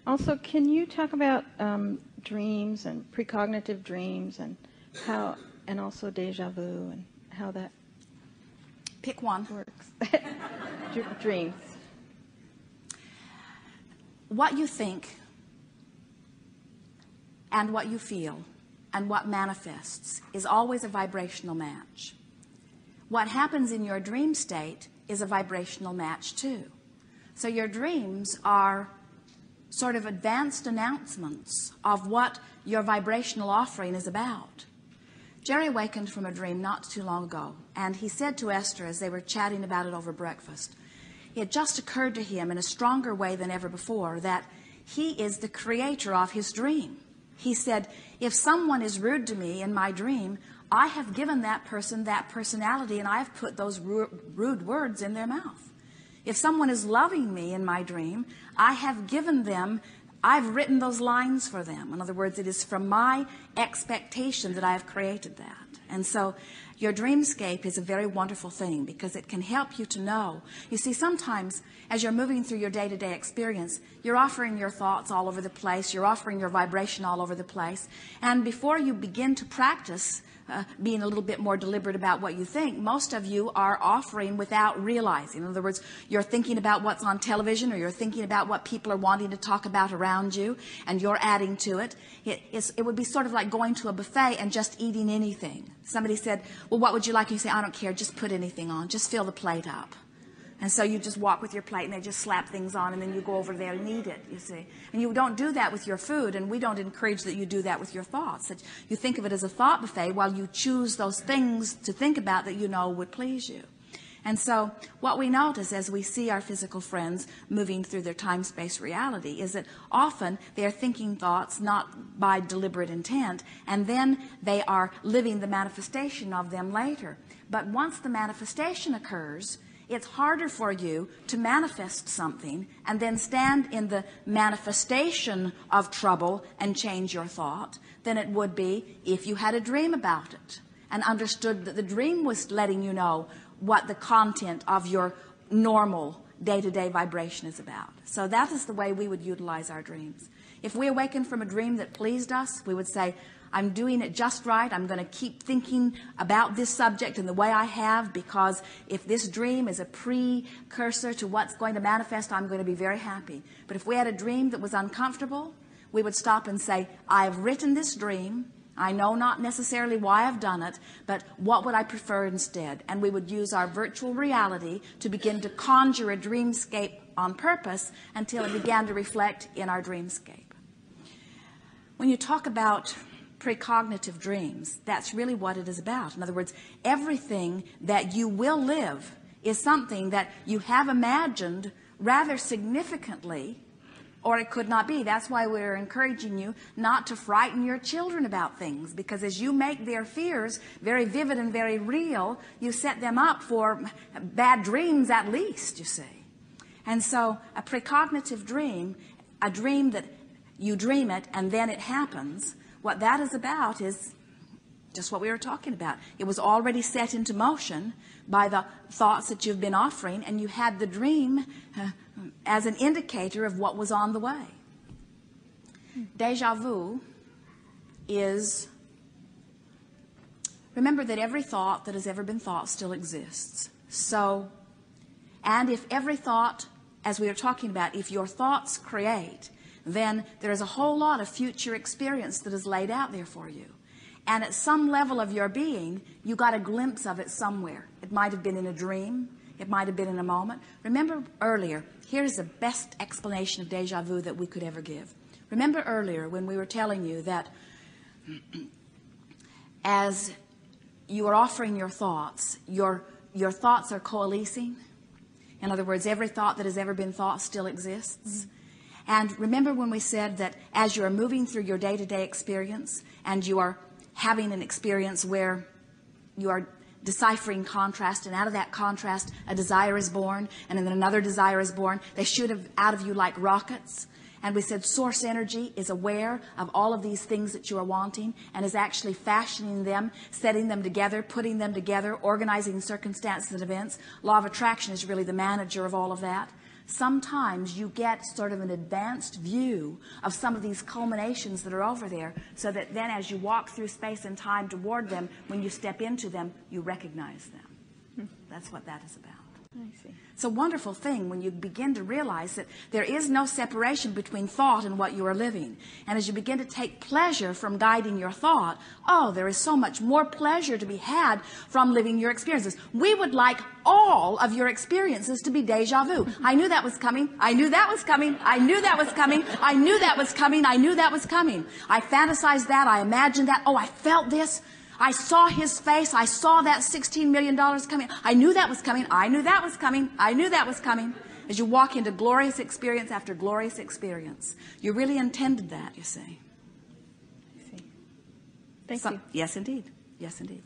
Also, can you talk about dreams and precognitive dreams and how, and also deja vu and how that Pick one. works? Dreams. What you think and what you feel and what manifests is always a vibrational match. What happens in your dream state is a vibrational match too. So your dreams are sort of advanced announcements of what your vibrational offering is about. Jerry awakened from a dream not too long ago, and he said to Esther as they were chatting about it over breakfast, it just occurred to him in a stronger way than ever before that he is the creator of his dream. He said, if someone is rude to me in my dream, I have given that person that personality, and I have put those rude words in their mouth. If someone is loving me in my dream, I have given them, I've written those lines for them. In other words, it is from my expectation that I have created that. And so your dreamscape is a very wonderful thing because it can help you to know. You see, sometimes as you're moving through your day-to-day experience, you're offering your thoughts all over the place. You're offering your vibration all over the place. And before you begin to practice being a little bit more deliberate about what you think, most of you are offering without realizing. In other words, you're thinking about what's on television, or you're thinking about what people are wanting to talk about around you, and you're adding to it. It would be sort of like going to a buffet and just eating anything. Somebody said, well, what would you like? And you say, I don't care, just put anything on, just fill the plate up. And so you just walk with your plate and they just slap things on, and then you go over there and eat it, you see. And you don't do that with your food, and we don't encourage that you do that with your thoughts. That you think of it as a thought buffet while you choose those things to think about that you know would please you. And so what we notice as we see our physical friends moving through their time-space reality is that often they are thinking thoughts not by deliberate intent, and then they are living the manifestation of them later. But once the manifestation occurs, it's harder for you to manifest something and then stand in the manifestation of trouble and change your thought than it would be if you had a dream about it and understood that the dream was letting you know what the content of your normal day-to-day vibration is about. So that is the way we would utilize our dreams. If we awaken from a dream that pleased us, we would say, I'm doing it just right. I'm going to keep thinking about this subject in the way I have, because if this dream is a precursor to what's going to manifest, I'm going to be very happy. But if we had a dream that was uncomfortable, we would stop and say, I've written this dream. I know not necessarily why I've done it, but what would I prefer instead? And we would use our virtual reality to begin to conjure a dreamscape on purpose until it began to reflect in our dreamscape. When you talk about precognitive dreams, that's really what it is about. In other words, everything that you will live is something that you have imagined rather significantly, or it could not be. That's why we're encouraging you not to frighten your children about things, because as you make their fears very vivid and very real, you set them up for bad dreams at least, you see. And so a precognitive dream, a dream that you dream it and then it happens, what that is about is just what we were talking about. It was already set into motion by the thoughts that you've been offering, and you had the dream as an indicator of what was on the way. Deja vu is, remember that every thought that has ever been thought still exists. So, and if every thought, as we were talking about, if your thoughts create, then there is a whole lot of future experience that is laid out there for you. And at some level of your being, you got a glimpse of it somewhere. It might have been in a dream. It might have been in a moment. Remember earlier, here's the best explanation of deja vu that we could ever give. Remember earlier when we were telling you that as you are offering your thoughts are coalescing. In other words, every thought that has ever been thought still exists. And remember when we said that as you are moving through your day-to-day experience and you are having an experience where you are deciphering contrast, and out of that contrast a desire is born, and then another desire is born, they shoot out of you like rockets. And we said source energy is aware of all of these things that you are wanting and is actually fashioning them, setting them together, putting them together, organizing circumstances and events. Law of attraction is really the manager of all of that. sometimes you get sort of an advanced view of some of these culminations that are over there, so that then as you walk through space and time toward them, when you step into them, you recognize them. That's what that is about. I see. It's a wonderful thing when you begin to realize that there is no separation between thought and what you are living. And as you begin to take pleasure from guiding your thought, oh, there is so much more pleasure to be had from living your experiences. We would like all of your experiences to be deja vu. I knew that was coming. I knew that was coming. I knew that was coming. I knew that was coming. I knew that was coming. I fantasized that. I imagined that. Oh, I felt this. I saw his face. I saw that $16 million coming. I knew that was coming. I knew that was coming. I knew that was coming. As you walk into glorious experience after glorious experience, you really intended that, you see. I see. Thank you. Yes, indeed. Yes, indeed.